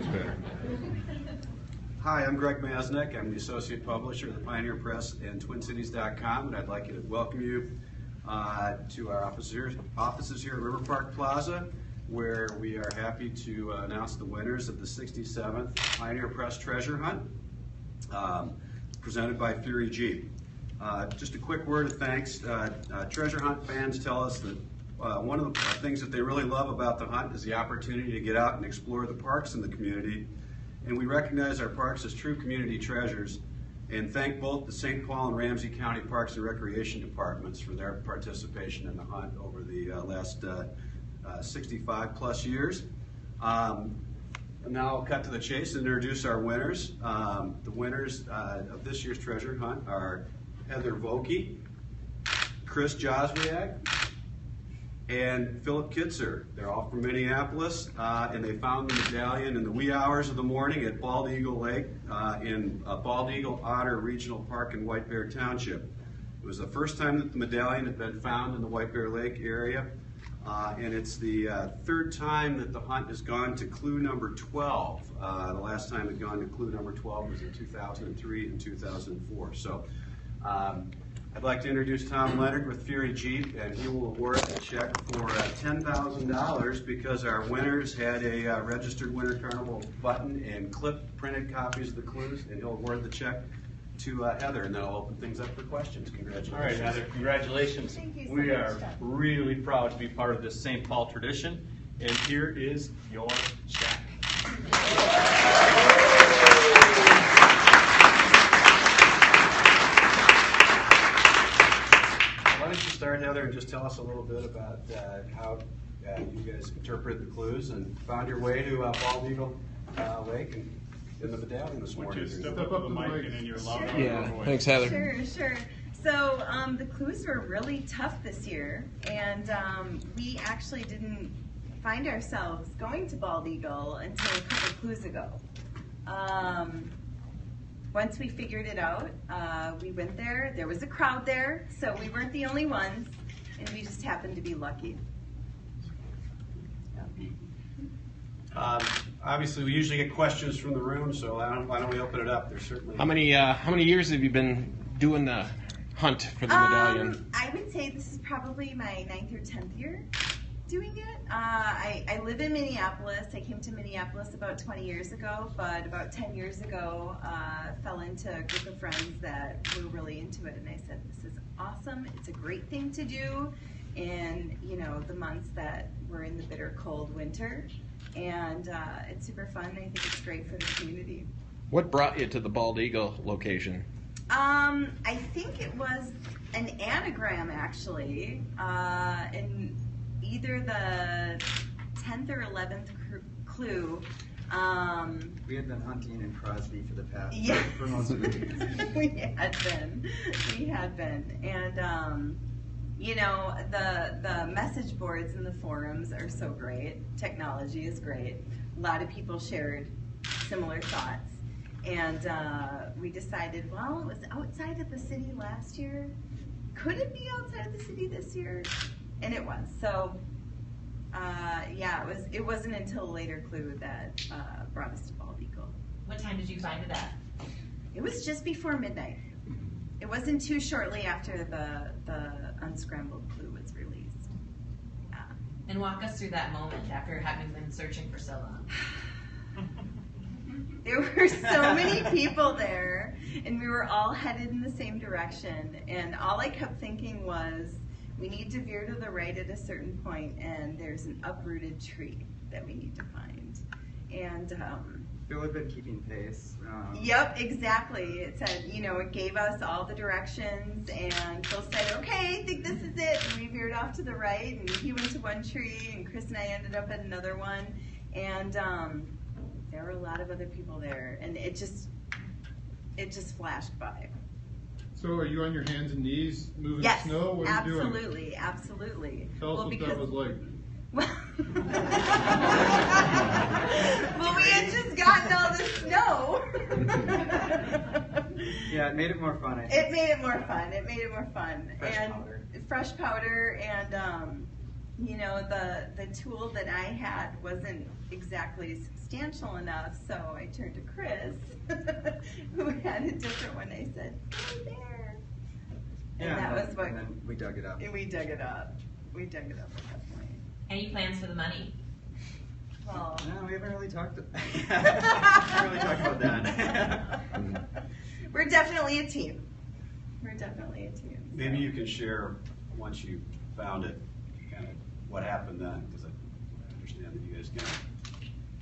much better. Hi, I'm Greg Masnick. I'm the Associate Publisher of the Pioneer Press and TwinCities.com, and I'd like to welcome you to our offices here at River Park Plaza, where we are happy to announce the winners of the 67th Pioneer Press Treasure Hunt, presented by Fury Jeep. Just a quick word of thanks. Treasure hunt fans tell us that one of the things that they really love about the hunt is the opportunity to get out and explore the parks in the community. And we recognize our parks as true community treasures and thank both the St. Paul and Ramsey County Parks and Recreation Departments for their participation in the hunt over the last 65 plus years. Now I'll cut to the chase and introduce our winners. The winners of this year's treasure hunt are Heather Vocke, Jozwiak, and Phillip Kitzer. They're all from Minneapolis, and they found the medallion in the wee hours of the morning at Bald Eagle Lake in Bald Eagle Otter Regional Park in White Bear Township. It was the first time that the medallion had been found in the White Bear Lake area, and it's the third time that the hunt has gone to clue number 12. The last time it had gone to clue number 12 was in 2003 and 2004. So I'd like to introduce Tom Leonard with Fury Jeep, and he will award a check for $10,000 because our winners had a registered Winter Carnival button and clip printed copies of the clues, and he'll award the check to Heather, and then I'll open things up for questions. Congratulations. All right, Heather, congratulations. Thank you so We much, are Tom. really proud to be part of this St. Paul tradition, and here is your check. Why don't you start, Heather, and just tell us a little bit about how you guys interpreted the clues and found your way to Bald Eagle Lake and in the medallion this Would morning. you step up to the mic and then you're loud Sure. your voice. Thanks, Heather. Sure. So the clues were really tough this year, and we actually didn't find ourselves going to Bald Eagle until a couple clues ago. Once we figured it out, we went there. There was a crowd there, so we weren't the only ones, and we just happened to be lucky. Obviously, we usually get questions from the room, so why don't we open it up? There's certainly. How many years have you been doing the hunt for the medallion? I would say this is probably my 9th or 10th year doing it. I live in Minneapolis. I came to Minneapolis about 20 years ago, but about 10 years ago, fell into a group of friends that were really into it, and I said, this is awesome. It's a great thing to do in, the months that we're in the bitter cold winter, and it's super fun. I think it's great for the community. What brought you to the Bald Eagle location? I think it was an anagram, actually, in either the 10th or 11th clue. We had been hunting in Crosby for the past Yeah. for most of the years. We had been, and the message boards and the forums are so great. Technology is great. A lot of people shared similar thoughts, and we decided, well, it was outside of the city last year. Could it be outside of the city this year? And it was. So, it wasn't until a later clue that brought us to Bald Eagle. What time did you find it at? It was just before midnight. It wasn't too shortly after the unscrambled clue was released. Yeah. And walk us through that moment after having been searching for so long. There were so many people there, and we were all headed in the same direction, and all I kept thinking was, we need to veer to the right at a certain point, and there's an uprooted tree that we need to find. And Phil had been keeping pace. yep, exactly. It said, it gave us all the directions, and Phil said, okay, I think this is it. And we veered off to the right, and he went to one tree, and Chris and I ended up at another one. And there were a lot of other people there, and it just flashed by. So are you on your hands and knees moving Yes, snow? What are you doing? absolutely. Tell us what that was like. Well, we had just gotten all the snow. Yeah, it made it more fun, I think. It made it more fun. Fresh and powder. Fresh powder, and you know, the tool that I had wasn't exactly substantial enough, so I turned to Chris, who had a different one. I said, "Go there," and that was what. And then we dug it up. And we dug it up. We dug it up at that point. Any plans for the money? Well, No, we haven't really talked. Haven't really talked about that. we're definitely a team. We're definitely a team. So. Maybe you can share, once you found it, kind of what happened then, because I understand that you guys kind of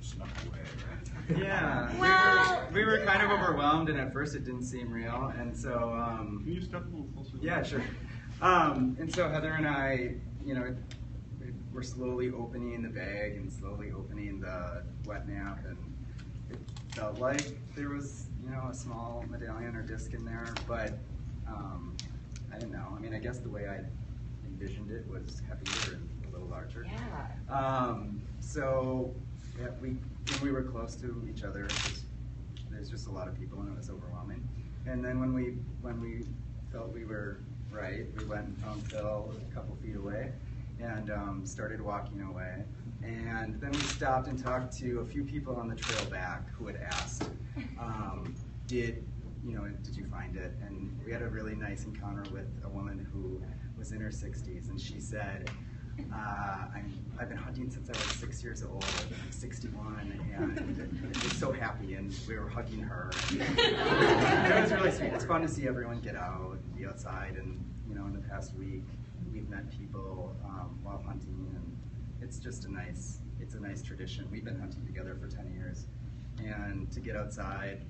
snuck away, right? Yeah, Well, we were kind of overwhelmed, and at first it didn't seem real, and so Can you step a little closer? yeah, sure. And so Heather and I, you know, we're slowly opening the bag and slowly opening the wet nap, and it felt like there was, you know, a small medallion or disc in there, but I didn't know. I mean, I guess the way I envisioned it was heavier and a little larger. Yeah. So yeah, we were close to each other. There's just a lot of people, and it was overwhelming. And then when we felt we were right, we went and found Phil a couple feet away and started walking away. And then we stopped and talked to a few people on the trail back who had asked, did you find it? And we had a really nice encounter with a woman who was in her 60s, and she said, I've been hunting since I was 6 years old. I'm 61, and I was so happy, and we were hugging her. It was really sweet. It's fun to see everyone get out and be outside, and you know, in the past week, we've met people while hunting, and it's just a nice tradition. We've been hunting together for 10 years, and to get outside,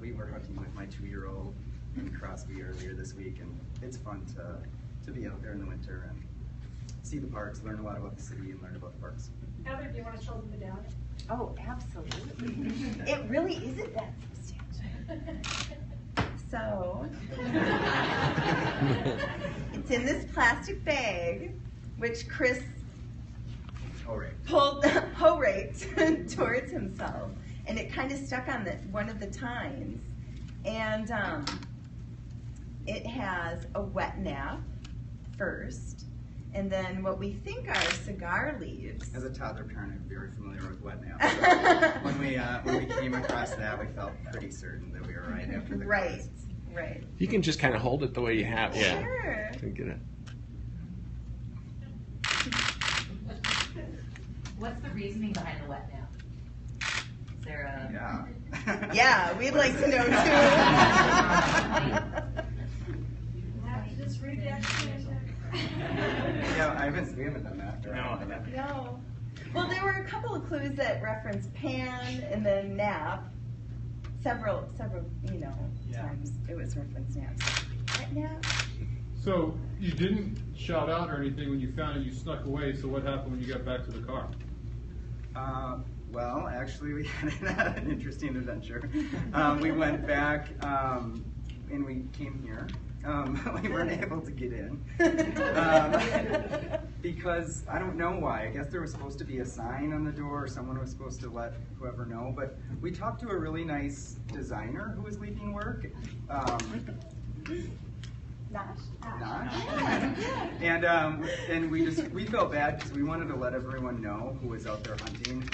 we were hunting with my 2-year-old in Crosby earlier this week, and it's fun to be out there in the winter and see the parks, learn a lot about the city, and learn about the parks. Heather, do you want to show them the medallion? Oh, absolutely. It really isn't that substantial. So, it's in this plastic bag, which Chris raked towards himself, and it kind of stuck on one of the tines. And it has a wet nap first, and then what we think are cigar leaves. As a toddler parent, I'm very familiar with wet naps. So when we came across that, we felt pretty certain that we were right after the class. Right. You can just kind of hold it the way you have. Yeah. Sure. Get it. What's the reasoning behind the wet nap? Is there a... Yeah. Yeah, we'd like to know too. Have to just read the explanation. Yeah, we haven't done that. No. Well, there were a couple of clues that reference pan and then nap. Several, times it was referenced nap. What nap? So you didn't shout out or anything when you found it. You snuck away. So what happened when you got back to the car? Well, actually, we had an interesting adventure. We went back and we came here. We weren't able to get in because I don't know why. I guess there was supposed to be a sign on the door, or someone was supposed to let whoever know. But we talked to a really nice designer who was leaving work. And we felt bad because we wanted to let everyone know who was out there hunting.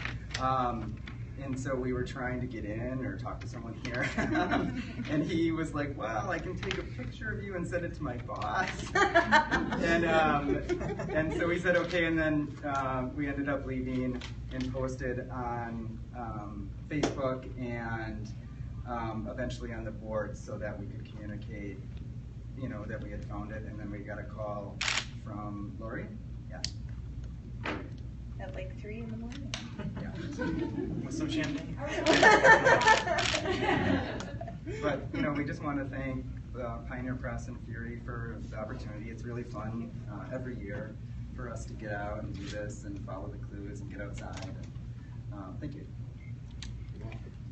And so we were trying to get in or talk to someone here. And he was like, well, I can take a picture of you and send it to my boss. And so we said, okay, and then we ended up leaving and posted on Facebook and eventually on the board so that we could communicate, that we had found it. And then we got a call from Lori. Yeah. At like 3 in the morning. Yeah. With some champagne. But we just want to thank Pioneer Press and Fury for the opportunity. It's really fun every year for us to get out and do this and follow the clues and get outside. And, thank you.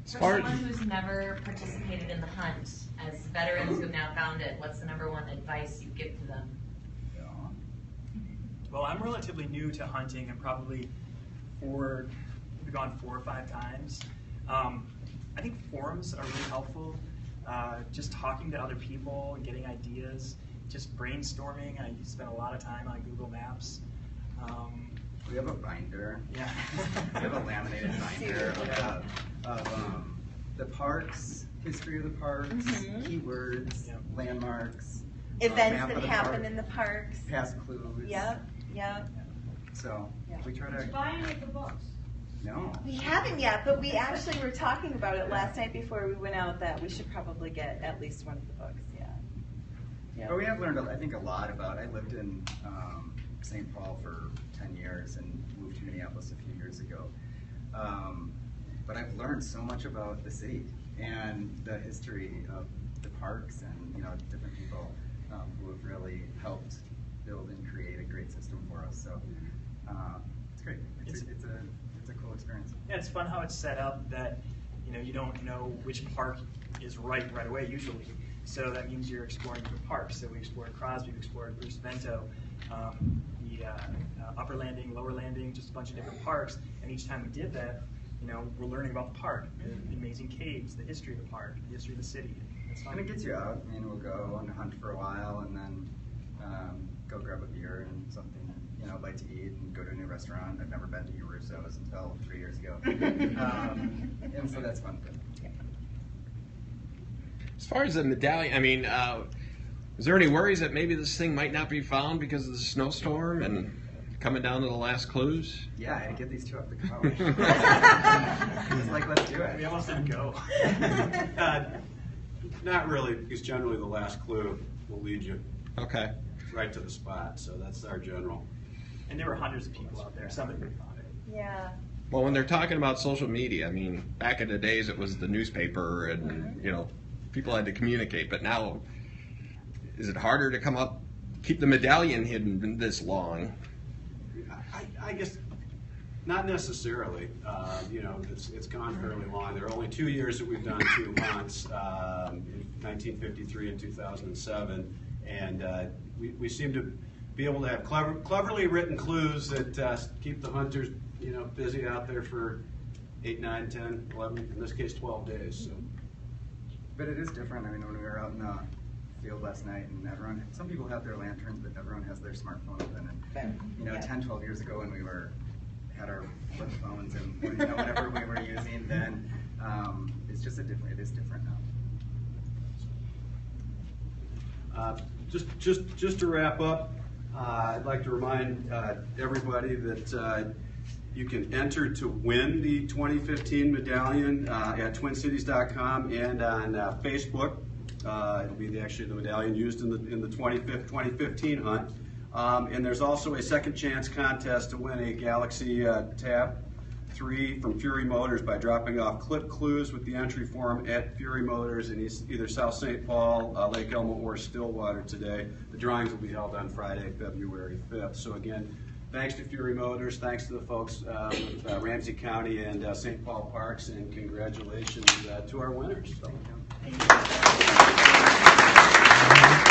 For someone who's never participated in the hunt, as veterans who've now found it, what's the #1 advice you give to them? Well, I'm relatively new to hunting, and probably we've gone 4 or 5 times. I think forums are really helpful. Just talking to other people and getting ideas, just brainstorming. I spend a lot of time on Google Maps. We have a binder. Yeah. We have a laminated binder of the parks, history of the parks, keywords, Yep. landmarks, Events map that of the happen park, in the parks. past clues. Yep, yep. So we try Did you to. buy any of the books? No. We haven't yet, but we actually were talking about it last night before we went out that we should probably get at least one of the books, yeah. But we have learned, I think, a lot about. I lived in St. Paul for 10 years and moved to Minneapolis a few years ago. But I've learned so much about the city and the history of the parks and different people who have really helped build and create a great system for us. So it's great. It's a cool experience. Yeah, it's fun how it's set up that you don't know which park is right away usually. So that means you're exploring different parks. So we explored Crosby, we explored Bruce Bento, the Upper Landing, Lower Landing, just a bunch of different parks. And each time we did that, we're learning about the park, the amazing caves, the history of the park, the history of the city. It's fun. And it gets you out. I mean, we'll go on a hunt for a while and then go grab a beer and something, bite to eat and go to a new restaurant. I've never been to Russo's until 3 years ago. And so that's fun. As far as the medallion, I mean, is there any worries that maybe this thing might not be found because of the snowstorm and coming down to the last clues? Yeah, I had to get these two up the couch. It's like, let's do it. We almost didn't go. Not really, because generally the last clue will lead you Okay. right to the spot, so that's our general. And there were hundreds of people out there. Some of them found it. Yeah. Well, when they're talking about social media, I mean, back in the days it was the newspaper and, people had to communicate, but now is it harder to come up, keep the medallion hidden this long? I guess not necessarily. It's gone fairly long. There are only 2 years that we've done 2 hunts, in 1953 and 2007, and we seem to be able to have cleverly written clues that keep the hunters, busy out there for 8, 9, 10, 11, in this case 12 days. So. But it is different. I mean, when we were out in the field last night and some people have their lanterns, but everyone has their smartphone open. And, 10, 12 years ago when we had our flip phones and whatever we were using then, it is different now. Just to wrap up, I'd like to remind everybody that you can enter to win the 2015 medallion at twincities.com and on Facebook. It'll be actually the medallion used in the 2015 hunt. And there's also a second chance contest to win a Galaxy Tab 3 from Fury Motors by dropping off clip clues with the entry form at Fury Motors in either South St. Paul, Lake Elmo, or Stillwater today. The drawings will be held on Friday, February 5th. So again, thanks to Fury Motors, thanks to the folks with Ramsey County and St. Paul Parks, and congratulations to our winners. So. Thank you.